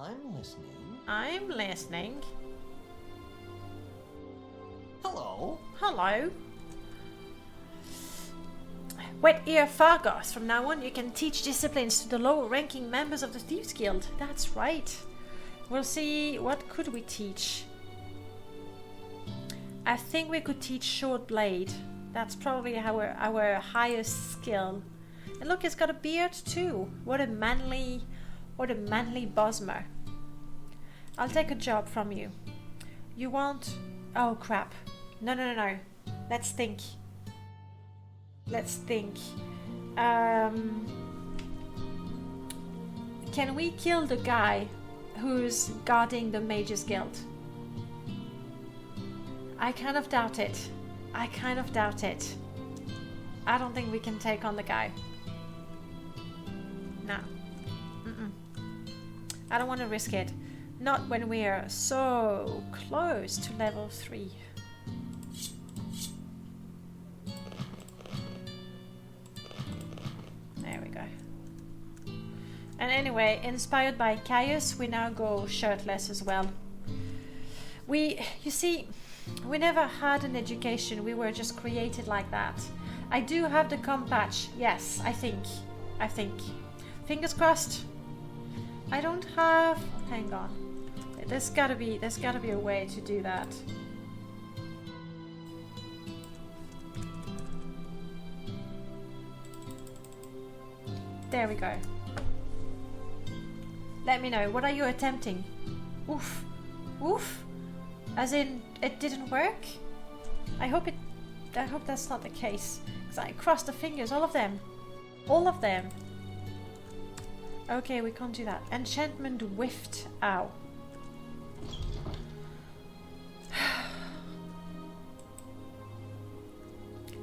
I'm listening. I'm listening. Hello. Hello. Wait, here, Fargoth. From now on, you can teach disciplines to the lower-ranking members of the Thieves Guild. That's right. We'll see. What could we teach? I think we could teach Short Blade. That's probably our highest skill. And look, it's got a beard too. What a manly Bosmer. I'll take a job from you. You want... Oh, crap. No. Let's think. Can we kill the guy who's guarding the Mages Guild? I kind of doubt it. I don't think we can take on the guy. No. I don't want to risk it. Not when we're so close to level 3. There we go. And anyway, inspired by Caius, we now go shirtless as well. You see, we never had an education. We were just created like that. I do have the comp patch. Yes, I think. Fingers crossed. I don't have... Hang on. There's gotta be a way to do that. There we go. Let me know. What are you attempting? Oof. As in, it didn't work? I hope that's not the case. Because I crossed the fingers, all of them. Okay, we can't do that. Enchantment whiffed. Ow.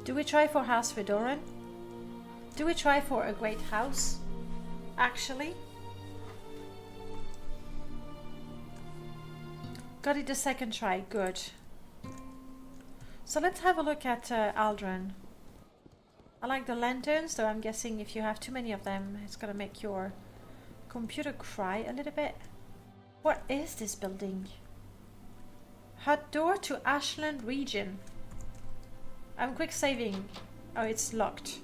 Do we try for House Fedoran? Do we try for a great house? Actually? Got it the second try. Good. So let's have a look at Aldrin. I like the lanterns, though I'm guessing if you have too many of them, it's gonna make your computer cry a little bit. What is this building? Hut door to Ashland region. I'm quick saving. Oh, it's locked.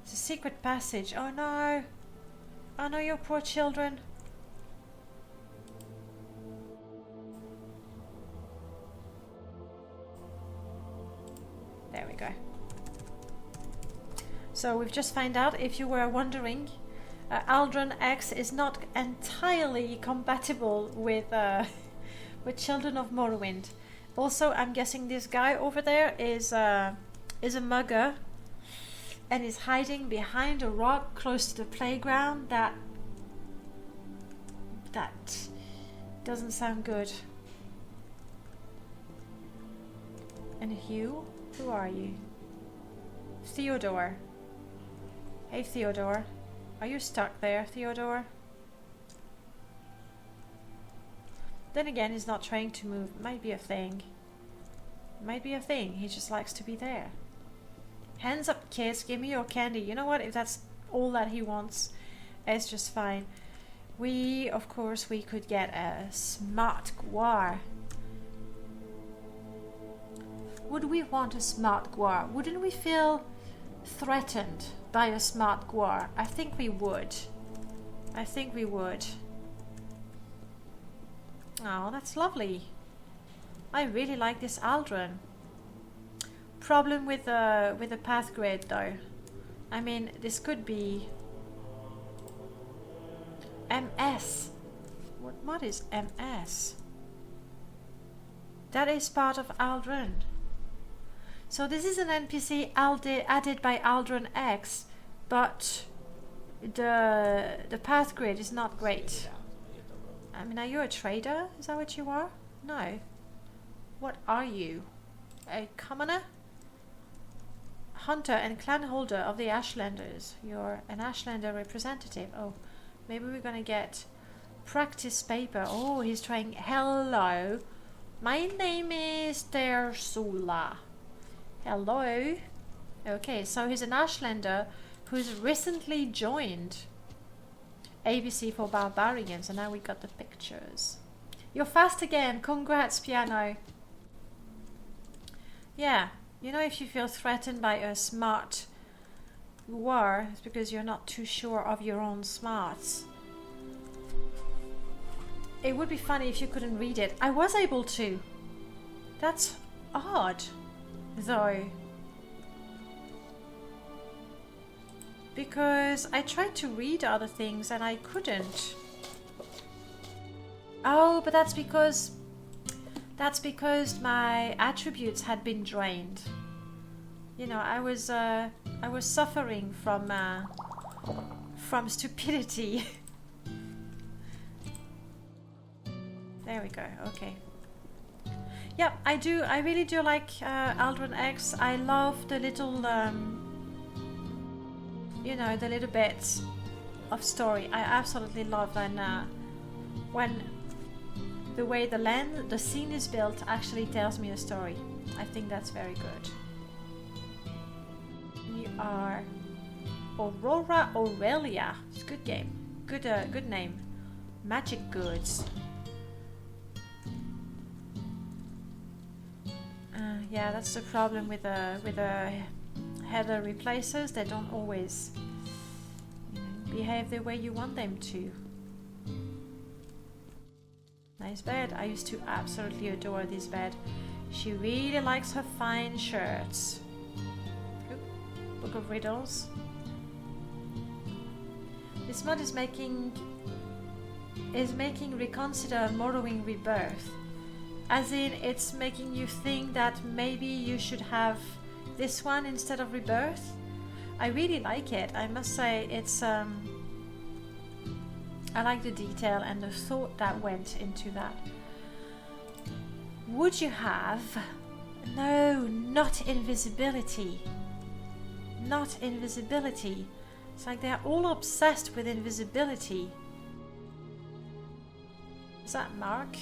It's a secret passage. Oh no. Oh no, your poor children. There we go. So we've just found out, if you were wondering, Aldrin X is not entirely compatible with Children of Morrowind. Also, I'm guessing this guy over there is a mugger and is hiding behind a rock close to the playground. That doesn't sound good. And Hugh? Who are you? Theodore. Hey Theodore. Are you stuck there, Theodore? Then again, he's not trying to move. Might be a thing. He just likes to be there. Hands up, kids. Give me your candy. You know what? If that's all that he wants, it's just fine. Of course, we could get a smart guar. Would we want a smart guar? Wouldn't we feel threatened by a smart guar? I think we would. Oh, that's lovely. I really like this Aldrin. Problem with the path grid though. I mean, this could be MS. What is MS? That is part of Aldrin. So this is an NPC added by Aldrin X, but the path grid is not great. I mean, are you a trader? Is that what you are? No. What are you? A commoner? Hunter and clan holder of the Ashlanders. You're an Ashlander representative. Oh, maybe we're gonna get practice paper. Oh, he's trying. Hello. My name is Tersula. Hello. Okay, so he's an Ashlander who's recently joined ABC for barbarians, and now we got the pictures. You're fast again. Congrats, Piano. Yeah, you know, if you feel threatened by a smart war, it's because you're not too sure of your own smarts. It would be funny if you couldn't read it. I was able to. That's odd, though. Because I tried to read other things and I couldn't. Oh, but that's because my attributes had been drained. You know, I was suffering from stupidity. There we go. Okay. Yep, I really do like Aldrin X. I love the little, you know, the little bits of story. I absolutely love when the way the scene is built actually tells me a story. I think that's very good. You are Aurora Aurelia. It's a good game. Good name. Magic goods. Yeah, that's the problem with the header replacers. They don't always, you know, behave the way you want them to. Nice bed. I used to absolutely adore this bed. She really likes her fine shirts. Oop, Book of Riddles. This mod is making reconsider Morrowind Rebirth. As in, it's making you think that maybe you should have this one instead of Rebirth. I really like it. I must say, it's I like the detail and the thought that went into that. Would you have? No, not invisibility. Not invisibility. It's like they're all obsessed with invisibility. Is that Mark?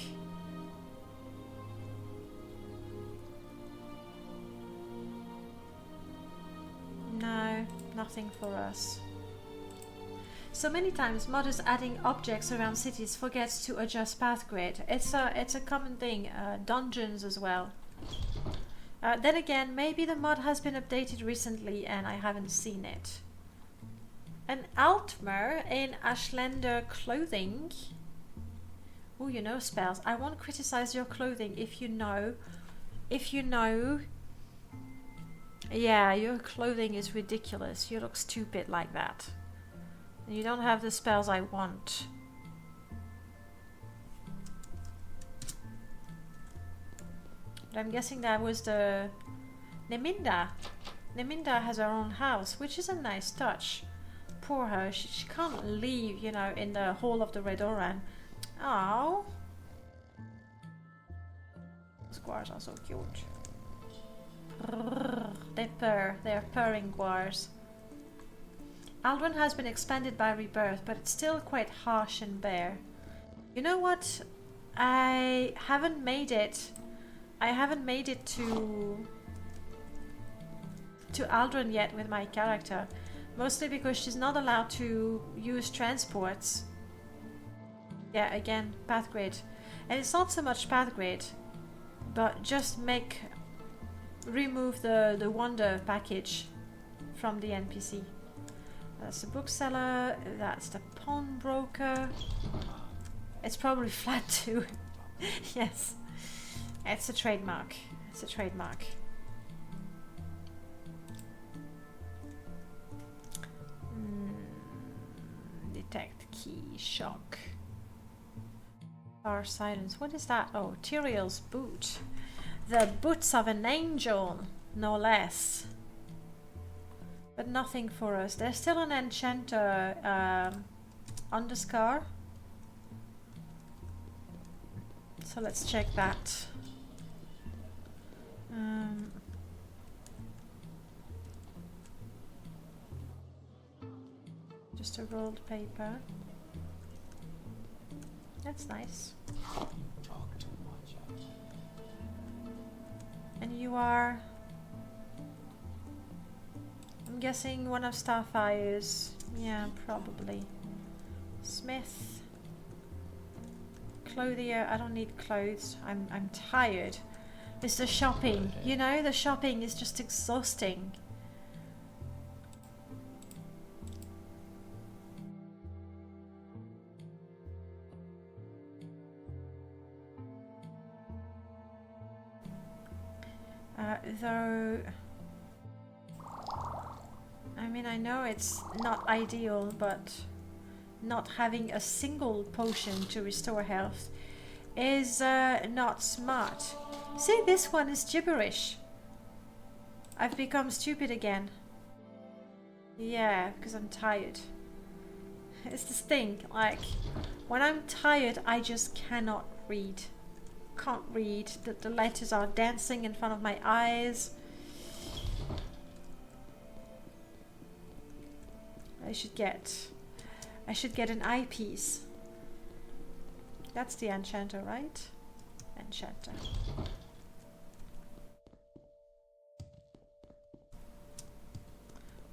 No, nothing for us. So many times modders adding objects around cities forgets to adjust path grid. It's a common thing. Dungeons as well. Then again, maybe the mod has been updated recently and I haven't seen it. An Altmer in Ashlander clothing. Oh, you know spells. I won't criticize your clothing if you know. If you know. Yeah, your clothing is ridiculous. You look stupid like that. And you don't have the spells I want. But I'm guessing that was the Neminda. Neminda has her own house, which is a nice touch. Poor her. She can't leave, you know, in the hall of the Red Oran. Oh. Squares are so cute. They purr. They are purring guars. Aldrin has been expanded by Rebirth, but it's still quite harsh and bare. You know what? I haven't made it. I haven't made it to Aldrin yet with my character. Mostly because she's not allowed to use transports. Yeah, again, path grid. And it's not so much path grid, but just remove the wonder package from the NPC. That's the bookseller, that's the pawnbroker. It's probably flat too. Yes. It's a trademark. It's a trademark. Detect key, shock. Bar silence. What is that? Oh, Tyrael's boot. The boots of an angel, no less. But nothing for us. There's still an enchanter on the scar. So let's check that. Just a rolled paper. That's nice. And you are, I'm guessing, one of Starfire's. Yeah, probably. Smith. Clothier. I don't need clothes. I'm tired. It's the shopping. You know, the shopping is just exhausting. Though, I mean, I know it's not ideal, but not having a single potion to restore health is not smart. See, this one is gibberish. I've become stupid again. Yeah, because I'm tired. It's this thing, like, when I'm tired, I just cannot read. Can't read. The letters are dancing in front of my eyes. I should get an eyepiece. That's the enchanter, right? Enchanter.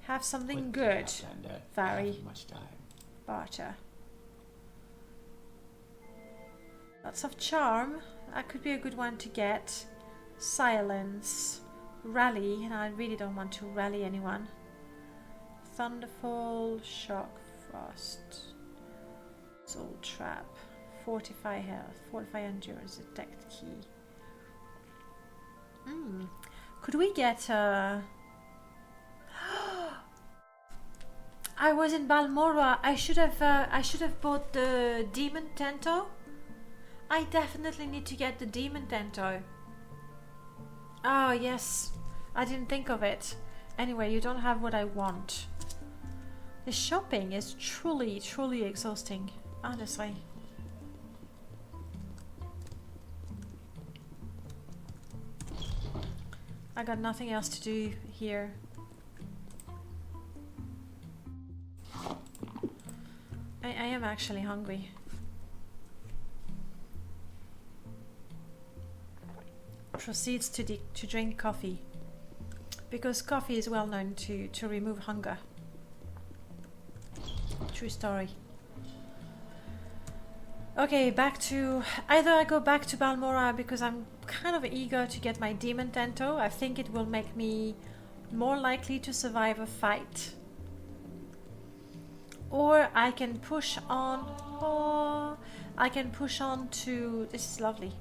Have something good, Vari. Barter. Lots of charm. That could be a good one to get. Silence. Rally. And I really don't want to rally anyone. Thunderfall. Shock. Frost. Soul Trap. Fortify health. Fortify endurance. Detect key. Could we get a... I was in Balmora. I should have bought the Demon Tento. I definitely need to get the Demon Tento. Oh yes, I didn't think of it. Anyway, you don't have what I want. The shopping is truly, truly exhausting, honestly. I got nothing else to do here. I am actually hungry. Proceeds to drink coffee, because coffee is well known to remove hunger. True story. Okay, back to... Either I go back to Balmora because I'm kind of eager to get my Demon Tento. I think it will make me more likely to survive a fight. Or I can push on... Oh, I can push on to... This is lovely.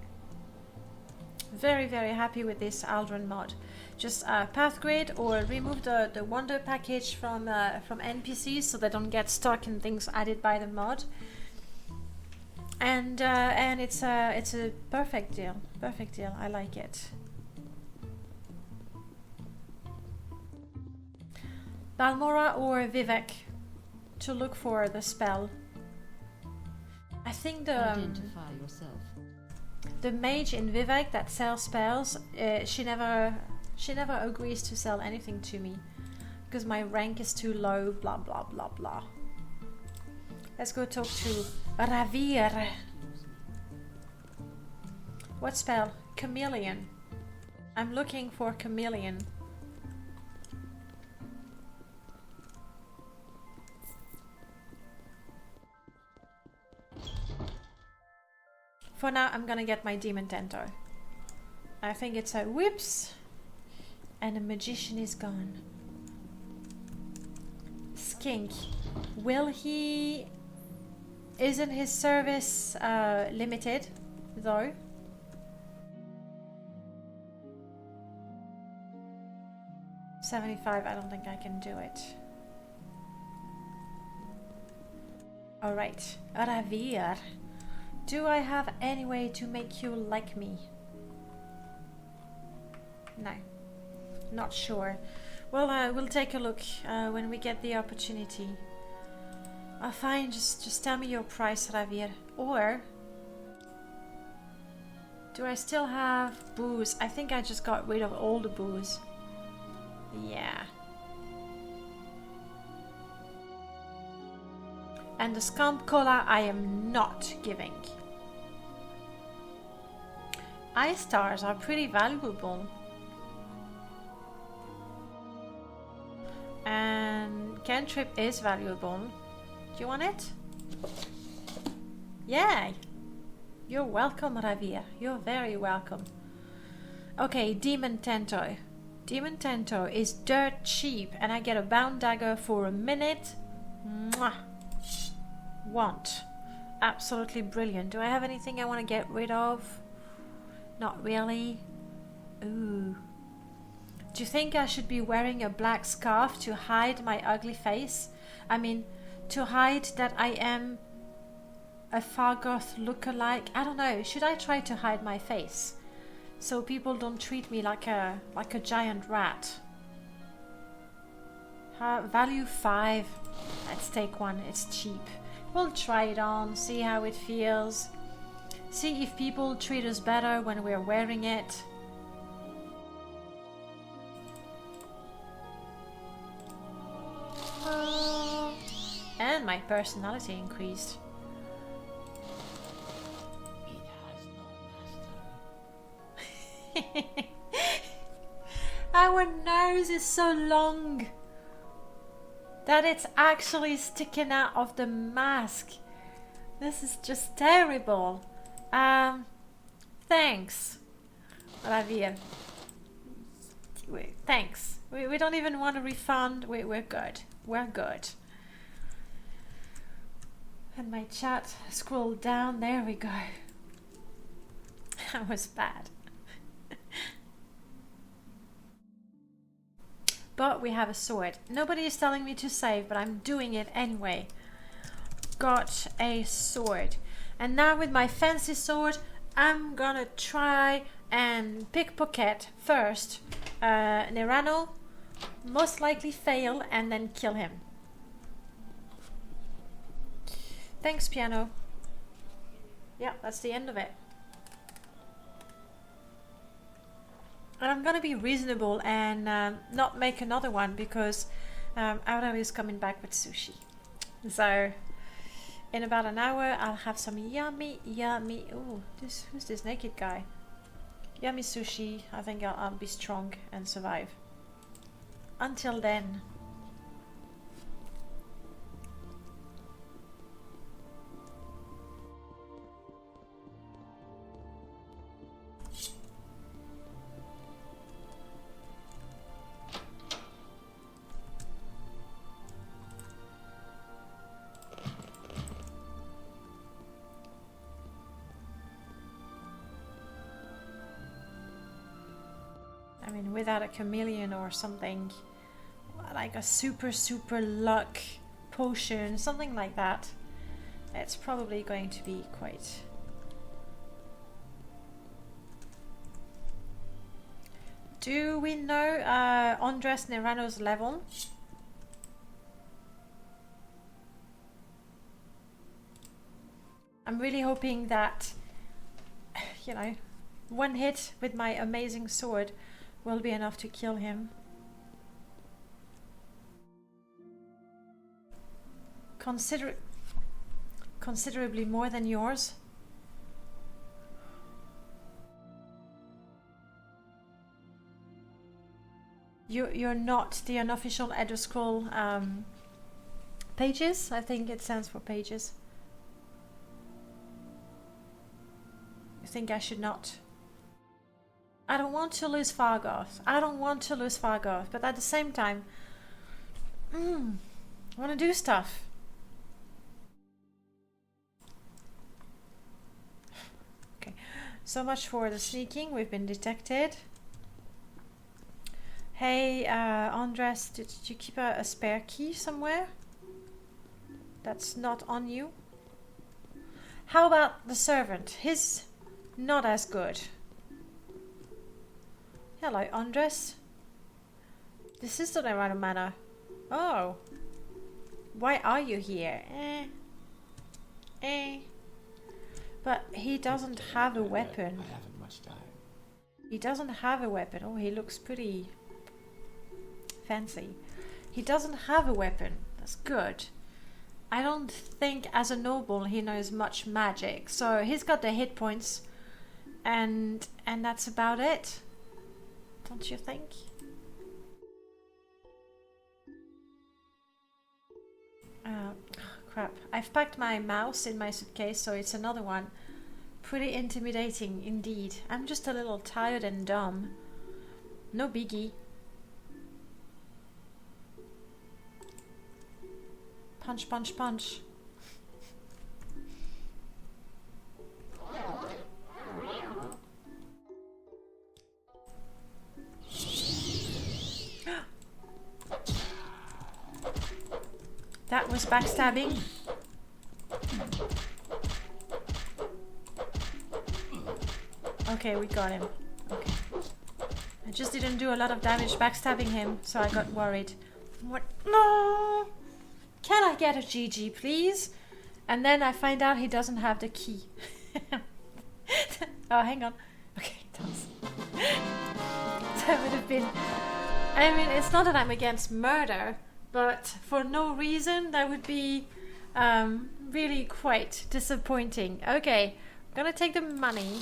Very, very happy with this Aldrin mod. Just path grid or remove the wonder package from NPCs so they don't get stuck in things added by the mod. And it's a perfect deal. Perfect deal. I like it. Balmora or Vivek to look for the spell. I think Identify yourself. The mage in Vivek that sells spells, she never agrees to sell anything to me because my rank is too low, blah blah blah blah. Let's go talk to Ravir. What spell? Chameleon. I'm looking for Chameleon. For now, I'm gonna get my Demon Tento. I think it's a whoops, and the magician is gone. Skink. Will he... Isn't his service limited, though? $75, I don't think I can do it. Alright, Ravir. Do I have any way to make you like me? No, not sure. Well, we'll take a look when we get the opportunity. Fine, just tell me your price, Ravir. Or do I still have booze? I think I just got rid of all the booze. Yeah. And the scamp cola I am not giving. Ice stars are pretty valuable. And cantrip is valuable. Do you want it? Yay! You're welcome, Ravia. You're very welcome. Okay, Demon Tento. Demon Tento is dirt cheap and I get a bound dagger for a minute. Mwah! Want. Absolutely brilliant. Do I have anything I want to get rid of? Not really. Ooh. Do you think I should be wearing a black scarf to hide my ugly face? I mean, to hide that I am a Fargoth lookalike? I don't know. Should I try to hide my face so people don't treat me like a giant rat? Value 5. Let's take one. It's cheap. We'll try it on, see how it feels. See if people treat us better when we're wearing it. And my personality increased. It has no master. Our nose is so long that it's actually sticking out of the mask. This is just terrible. Thanks, Ravia. Thanks. We don't even want a refund. We're good. We're good. And my chat scrolled down. There we go. That was bad. But we have a sword. Nobody is telling me to save, but I'm doing it anyway. Got a sword. And now with my fancy sword, I'm gonna try and pickpocket first Nerano, most likely fail, and then kill him. Thanks, piano. Yeah, that's the end of it. And I'm gonna be reasonable and not make another one because Aura is coming back with sushi. So in about an hour I'll have some yummy. Oh, who's this naked guy? Yummy sushi. I think I'll be strong and survive. Until then. I mean, without a chameleon or something, like a super luck potion, something like that, it's probably going to be quite... Do we know Andres Nerano's level? I'm really hoping that, you know, one hit with my amazing sword will be enough to kill him. Considerably more than yours. You're not the unofficial Elder Scroll pages. I think it stands for pages. You think I should not? I don't want to lose Fargoth. I don't want to lose Fargoth, but at the same time, I want to do stuff. Okay, so much for the sneaking. We've been detected. Hey, Andres, did you keep a spare key somewhere? That's not on you. How about the servant? His not as good. Hello, Andres. This is the Nerano Manor. Oh. Why are you here? But he doesn't have a weapon. I haven't much time. He doesn't have a weapon. Oh, he looks pretty fancy. He doesn't have a weapon. That's good. I don't think as a noble he knows much magic. So he's got the hit points and that's about it. Don't you think? crap. I've packed my mouse in my suitcase, so it's another one. Pretty intimidating indeed. I'm just a little tired and dumb. No biggie. Punch, punch, punch. That was backstabbing. Okay, we got him. Okay. I just didn't do a lot of damage backstabbing him, so I got worried. What? No! Can I get a GG, please? And then I find out he doesn't have the key. Oh, hang on. Okay, he does. That would have been... I mean, it's not that I'm against murder, but for no reason, that would be really quite disappointing. Okay, I'm gonna take the money.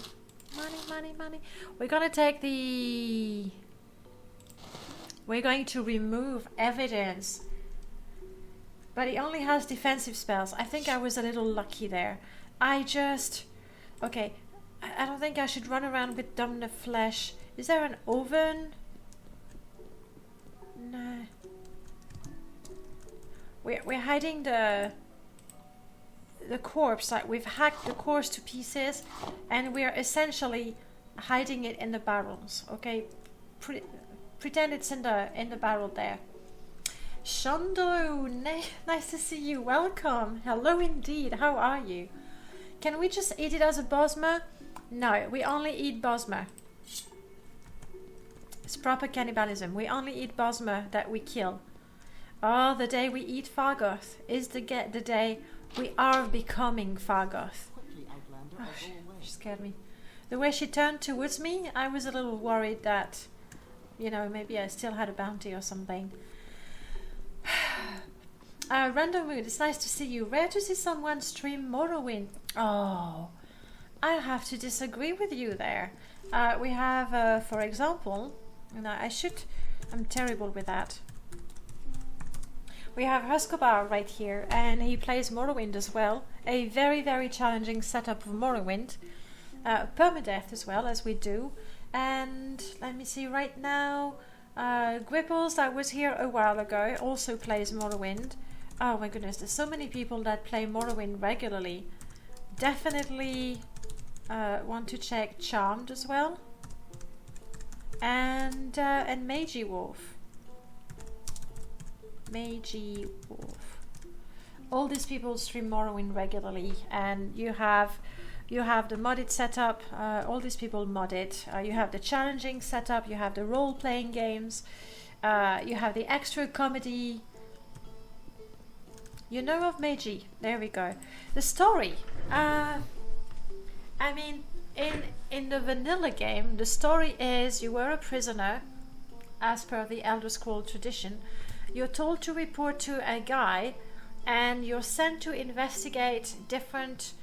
Money. We're gonna take the... We're going to remove evidence. But he only has defensive spells. I think I was a little lucky there. Okay, I don't think I should run around with dumb the flesh. Is there an oven? No. We're hiding the corpse. Like, we've hacked the corpse to pieces, and we're essentially hiding it in the barrels. Okay, pretend it's in the barrel there. Shondo, nice to see you. Welcome. Hello indeed. How are you? Can we just eat it as a Bosmer? No, we only eat Bosmer. It's proper cannibalism. We only eat Bosmer that we kill. Oh, the day we eat Fargoth is the day we are becoming Fargoth. Oh, she scared me. The way she turned towards me, I was a little worried that, you know, maybe I still had a bounty or something. Random Mood, it's nice to see you. Rare to see someone stream Morrowind. Oh, I have to disagree with you there. We have, for example, and I'm terrible with that. We have Huskobar right here, and he plays Morrowind as well. A very, very challenging setup of Morrowind. Perma-death as well, as we do. And let me see, right now, Gripples, that was here a while ago, also plays Morrowind. Oh my goodness, there's so many people that play Morrowind regularly. Definitely want to check Charmed as well. And Magey Wolf. Magey Wolf. All these people stream Morrowind regularly, and you have the modded setup. All these people mod it. You have the challenging setup. You have the role-playing games. You have the extra comedy. You know of Meiji. There we go. The story. I mean, in the vanilla game, the story is you were a prisoner, as per the Elder Scrolls tradition. You're told to report to a guy, and you're sent to investigate different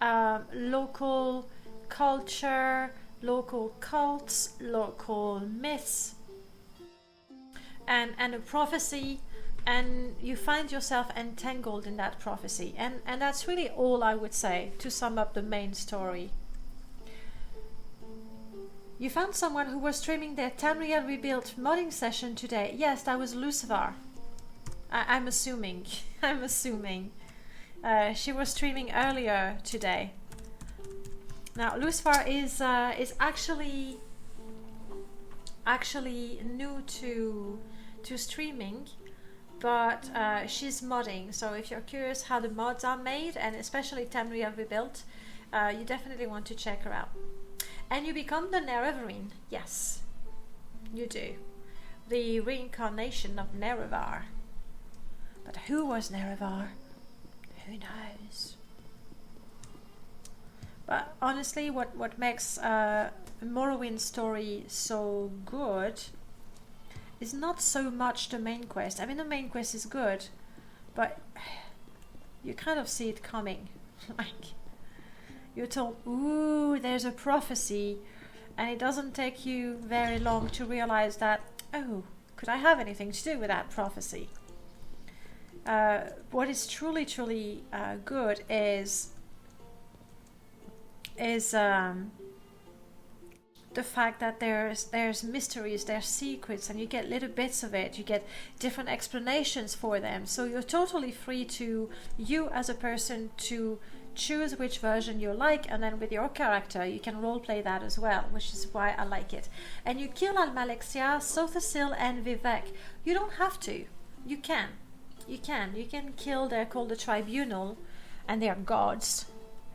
local culture, local cults, local myths, and a prophecy, and you find yourself entangled in that prophecy, and that's really all I would say to sum up the main story. You found someone who was streaming their Tamriel Rebuilt modding session today. Yes, that was Lucifer. I'm assuming. I'm assuming. She was streaming earlier today. Now, Lucifer is actually new to streaming, but she's modding. So if you're curious how the mods are made, and especially Tamriel Rebuilt, you definitely want to check her out. And you become the Nerevarine. Yes, you do. The reincarnation of Nerevar. But who was Nerevar? Who knows? But honestly, what makes Morrowind's story so good is not so much the main quest. I mean, the main quest is good, but you kind of see it coming. Like, you're told, ooh, there's a prophecy, and it doesn't take you very long to realize that, oh, could I have anything to do with that prophecy? what is truly good is the fact that there's mysteries, there's secrets, and you get little bits of it. You get different explanations for them. So you're totally free to, you as a person, to choose which version you like, and then with your character you can roleplay that as well, which is why I like it. And you kill Almalexia, Sothasil, and Vivek. You don't have to. You can. You can kill, they're called the Tribunal, and they are gods.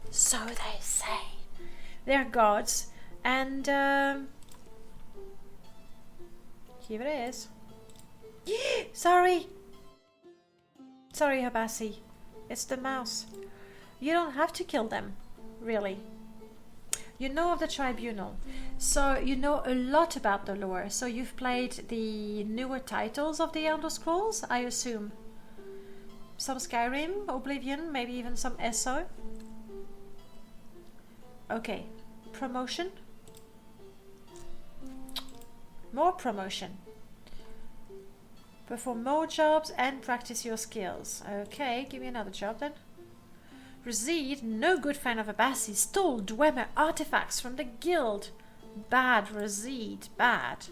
So they say. They're gods. And here it is. Sorry, Habasi. It's the mouse. You don't have to kill them, really. You know of the Tribunal, so you know a lot about the lore. So you've played the newer titles of the Elder Scrolls, I assume. Some Skyrim, Oblivion, maybe even some ESO. Okay, promotion. More promotion. Perform more jobs and practice your skills. Okay, give me another job then. Razid, no good fan of Abassi, stole Dremora artifacts from the guild. Bad, Razid, bad.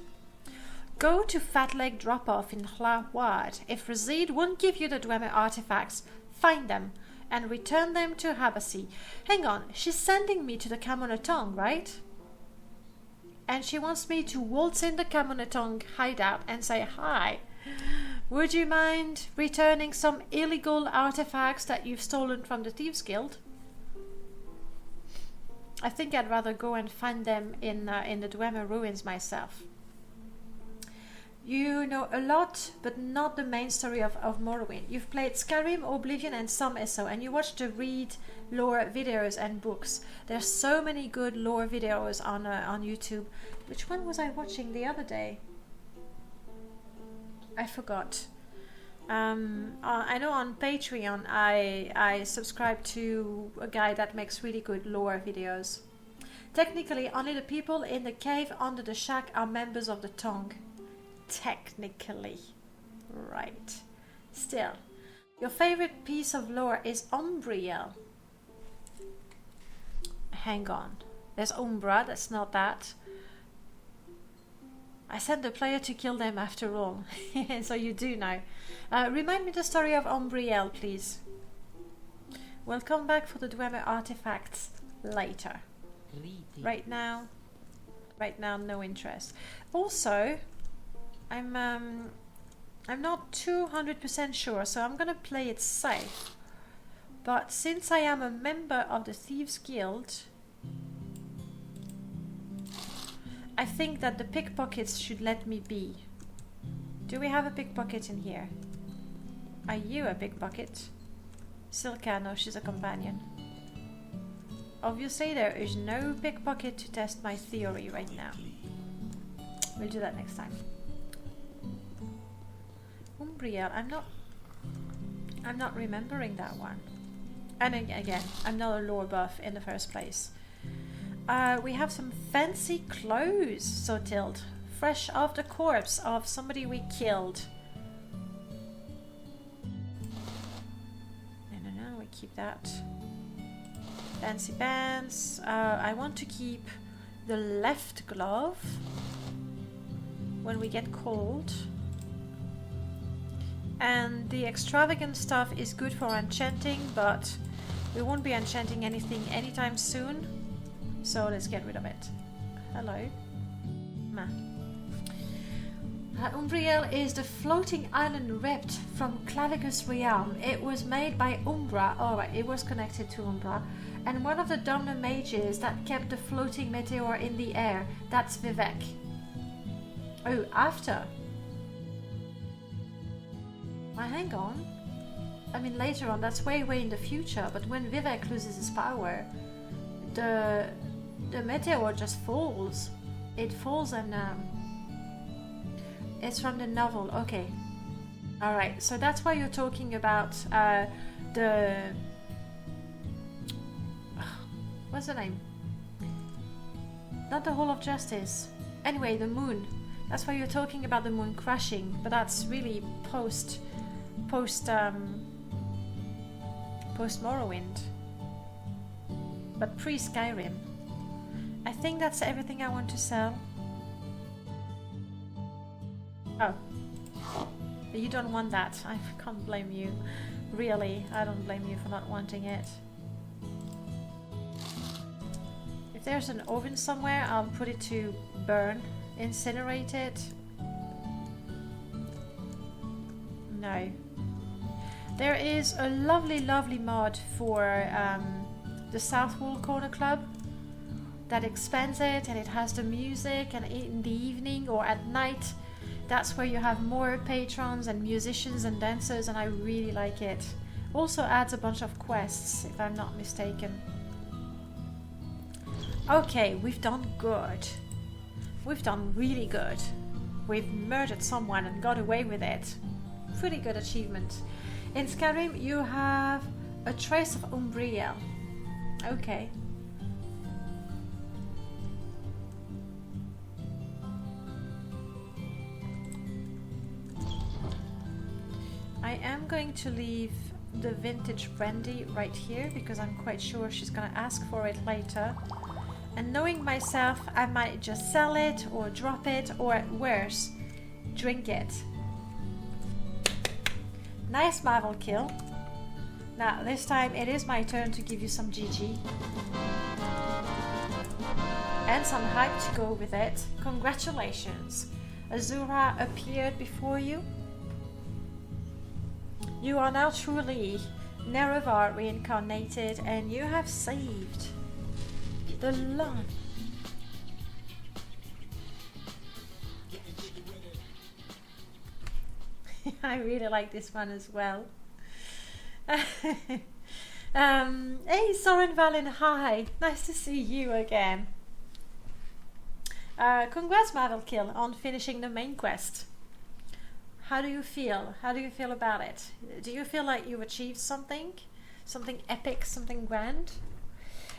Go to Fat Leg Drop-Off in Hlawad. If Razid won't give you the Dremora artifacts, find them and return them to Habasi. Hang on, she's sending me to the Kamonatong, right? And she wants me to waltz in the Kamonatong hideout and say hi. Would you mind returning some illegal artifacts that you've stolen from the Thieves Guild? I think I'd rather go and find them in the Dremora ruins myself. You know a lot, but not the main story of Morrowind. You've played Skyrim, Oblivion, and some ESO, and you watched the read lore videos and books. There's so many good lore videos on YouTube. Which one was I watching the other day? I forgot. I know on Patreon I subscribe to a guy that makes really good lore videos. Technically, only the people in the cave under the shack are members of the Tong. Technically. Right. Still. Your favorite piece of lore is Umbriel. Hang on. There's Umbra, that's not that. I sent the player to kill them after all. So you do know. Remind me the story of Umbriel, please. We'll come back for the Dremora artifacts later. Right now, no interest. Also, I'm not 200% sure, so I'm gonna play it safe. But since I am a member of the Thieves Guild, I think that the pickpockets should let me be. Do we have a pickpocket in here? Are you a pickpocket? Silka, no, she's a companion. Obviously there is no pickpocket to test my theory right now. We'll do that next time. Umbriel, I'm not remembering that one. And again, I'm not a lore buff in the first place. We have some fancy clothes, Sotild. Fresh off the corpse of somebody we killed. No, we keep that. Fancy pants. I want to keep the left glove when we get cold. And the extravagant stuff is good for enchanting, but we won't be enchanting anything anytime soon. So let's get rid of it. Hello. Ma. Umbriel is the floating island ripped from Clavicus realm. It was made by Umbra. Alright, it was connected to Umbra. And one of the Domna mages that kept the floating meteor in the air. That's Vivek. Oh, after. Hang on. I mean, later on, that's way in the future. But when Vivek loses his power, the meteor just falls. It falls and it's from the novel. Okay. Alright, so that's why you're talking about the... What's the name? Not the Hall of Justice. Anyway, the moon. That's why you're talking about the moon crashing, but that's really post post post Morrowind, but pre Skyrim. I think that's everything I want to sell. Oh, but you don't want that. I can't blame you. Really, I don't blame you for not wanting it. If there's an oven somewhere, I'll put it to burn, incinerate it. No. There is a lovely, lovely mod for the South Wall Corner Club that expands it, and it has the music, and in the evening or at night, that's where you have more patrons and musicians and dancers, and I really like it. Also adds a bunch of quests, if I'm not mistaken. Okay, we've done good. We've done really good. We've murdered someone and got away with it. Pretty good achievement. In Skyrim, you have a trace of Umbriel. Okay. I am going to leave the vintage brandy right here because I'm quite sure she's gonna ask for it later. And knowing myself, I might just sell it or drop it, or at worst, drink it. Nice Marvel kill. Now this time it is my turn to give you some GG. And some hype to go with it. Congratulations. Azura appeared before you. You are now truly Nerevar reincarnated, and you have saved the life. I really like this one as well. Hey Soren Valen, hi, nice to see you again. Congrats Marvel Kill on finishing the main quest. How do you feel? How do you feel about it? Do you feel like you achieved something? Something epic, something grand?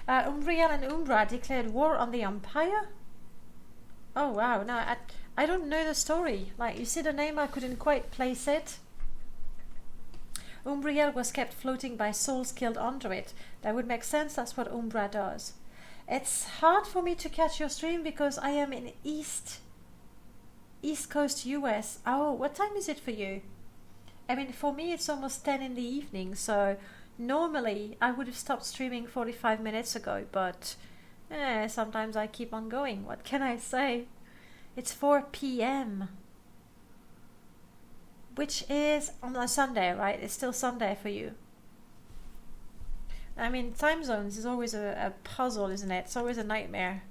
Umbriel and Umbra declared war on the Empire? Oh wow, no, I don't know the story. Like, you see the name, I couldn't quite place it. Umbriel was kept floating by souls killed under it. That would make sense, that's what Umbra does. It's hard for me to catch your stream because I am in East Coast US. Oh, what time is it for you? I mean, for me it's almost 10 in the evening, so normally I would have stopped streaming 45 minutes ago, but sometimes I keep on going. What can I say? It's 4 p.m. which is on a Sunday, right? It's still Sunday for you. I mean, time zones is always a puzzle, isn't it? It's always a nightmare.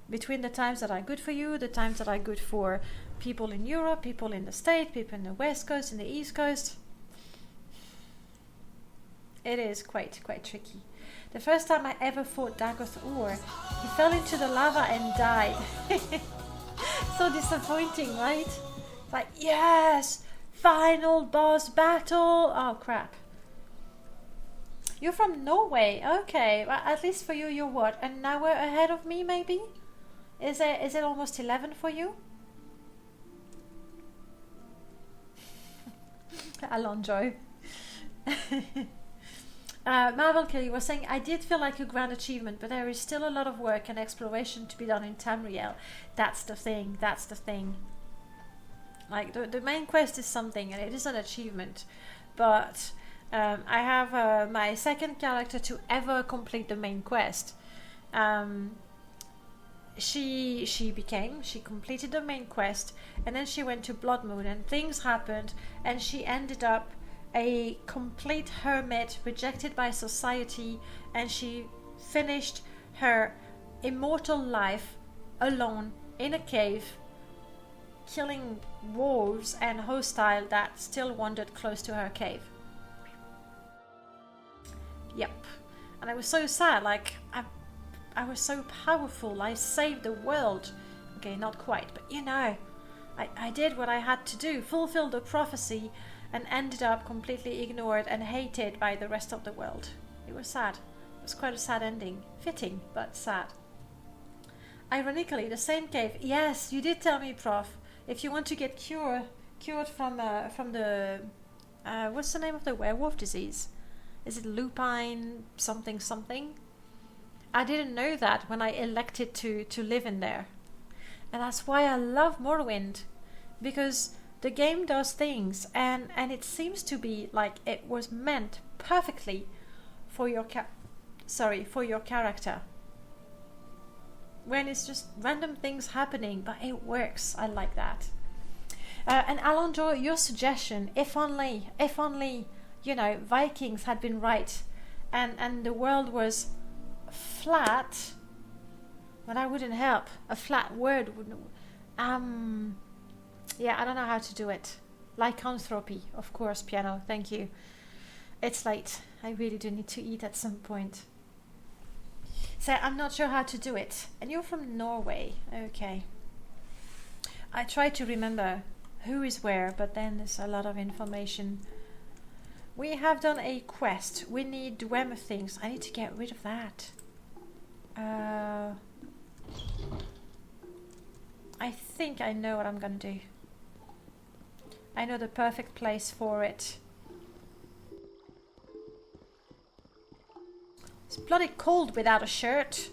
Between the times that are good for you, the times that are good for people in Europe, people in the States, people in the West Coast, in the East Coast. It is quite tricky. The first time I ever fought Dagoth Ur, he fell into the lava and died. So disappointing, right? It's like, yes! Final boss battle! Oh crap. You're from Norway, okay. Well, at least for you, you're what? An hour ahead of me, maybe? Is it almost 11 for you? Alonjo. Marvel Kill, you were saying, I did feel like a grand achievement, but there is still a lot of work and exploration to be done in Tamriel. That's the thing, that's the thing. Like, the main quest is something, and it is an achievement, but I have my second character to ever complete the main quest. She completed the main quest, and then she went to Blood Moon, and things happened, and she ended up a complete hermit, rejected by society, and she finished her immortal life alone in a cave, killing wolves and hostile that still wandered close to her cave. Yep. And I was so sad, like, I was so powerful, I saved the world. Okay, not quite, but you know, I did what I had to do, fulfilled the prophecy, and ended up completely ignored and hated by the rest of the world. It was sad. It was quite a sad ending. Fitting, but sad. Ironically, the same cave. Yes, you did tell me, Prof. If you want to get cured from the What's the name of the werewolf disease? Is it lupine something something? I didn't know that when I elected to live in there. And that's why I love Morrowind. Because the game does things and it seems to be like it was meant perfectly for your character. When it's just random things happening, but it works. I like that. And Alondra, your suggestion, if only, you know, Vikings had been right and the world was flat, but I wouldn't help. A flat word wouldn't. Yeah, I don't know how to do it. Lycanthropy, of course, piano. Thank you. It's late. I really do need to eat at some point. So I'm not sure how to do it. And you're from Norway. Okay. I try to remember who is where, but then there's a lot of information. We have done a quest. We need Dwemer things. I need to get rid of that. I think I know what I'm gonna do. I know the perfect place for it. It's bloody cold without a shirt.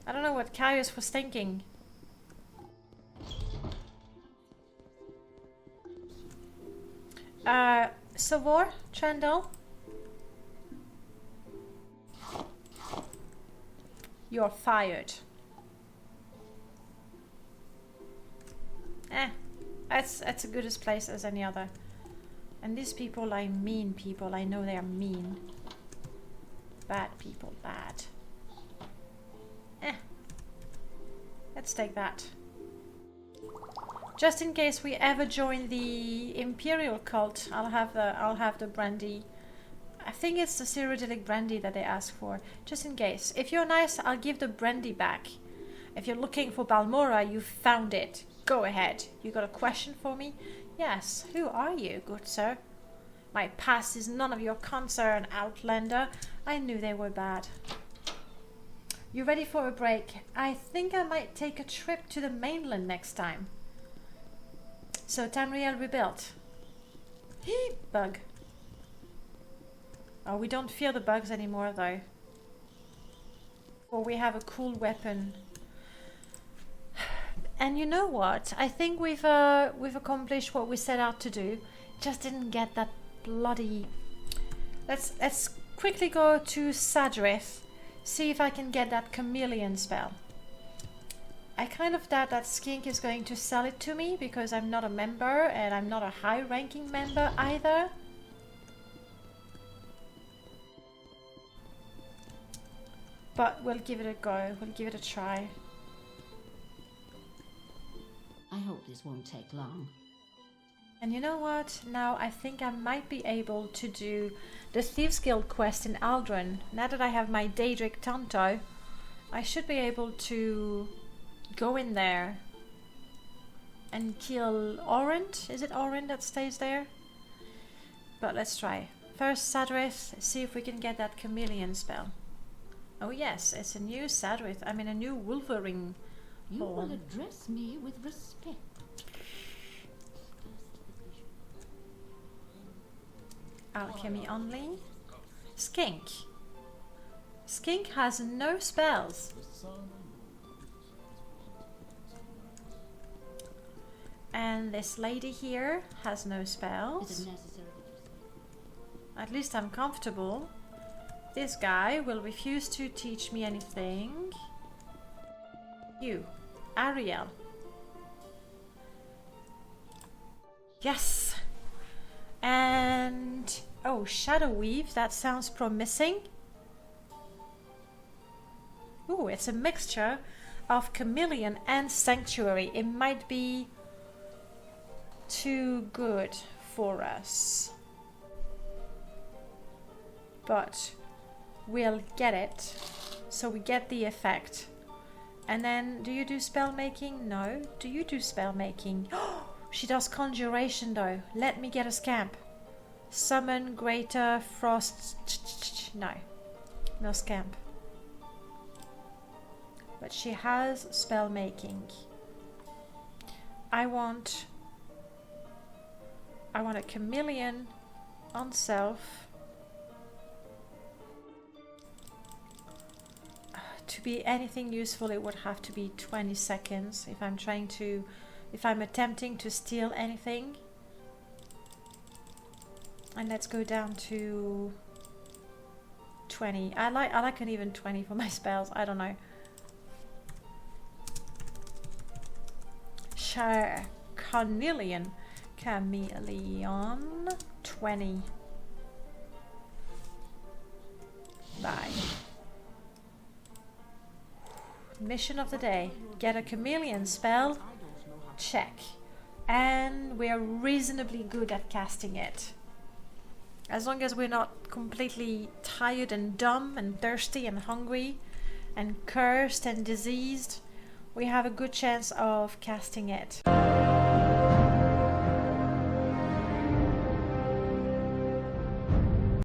I don't know what Caius was thinking. Savor, Trendle. You're fired. That's as good a place as any other. And these people are mean people. I know they are mean. Bad people, bad. Let's take that. Just in case we ever join the Imperial cult, I'll have the brandy. I think it's the cyrodiilic brandy that they ask for. Just in case. If you're nice, I'll give the brandy back. If you're looking for Balmora, you found it. Go ahead. You got a question for me? Yes. Who are you, good sir? My past is none of your concern, Outlander. I knew they were bad. You ready for a break? I think I might take a trip to the mainland next time. So Tamriel rebuilt. Bug. Oh, we don't fear the bugs anymore though. Or we have a cool weapon. And you know what? I think we've accomplished what we set out to do. Just didn't get that bloody. Let's quickly go to Sadrith. See if I can get that chameleon spell. I kind of doubt that Skink is going to sell it to me because I'm not a member and I'm not a high-ranking member either. But we'll give it a go. We'll give it a try. I hope this won't take long. And you know what? Now I think I might be able to do the Thieves Guild quest in Aldrin. Now that I have my Daedric Tonto, I should be able to go in there and kill Orend. Is it Orend that stays there? But let's try. First Sadrith, see if we can get that chameleon spell. Oh yes, it's a new Sadrith. I mean a new Wolverine. You will address me with respect. Alchemy only. Skink. Skink has no spells. And this lady here has no spells. Is it necessary that you say? At least I'm comfortable. This guy will refuse to teach me anything. You, Ariel. Yes. And oh, Shadow Weave, that sounds promising. Ooh, it's a mixture of chameleon and sanctuary. It might be too good for us, but we'll get it. So we get the effect. And then, do you do spell making? No. Do you do spell making? She does conjuration though. Let me get a scamp. Summon greater frost. No. No scamp. But she has spell making. I want I want a chameleon on self. To be anything useful, it would have to be 20 seconds if I'm attempting to steal anything. And let's go down to 20. I like an even 20 for my spells. I don't know. Sure. Chameleon. 20. Bye. Mission of the day. Get a chameleon spell. Check. And we are reasonably good at casting it. As long as we're not completely tired and dumb and thirsty and hungry and cursed and diseased, we have a good chance of casting it.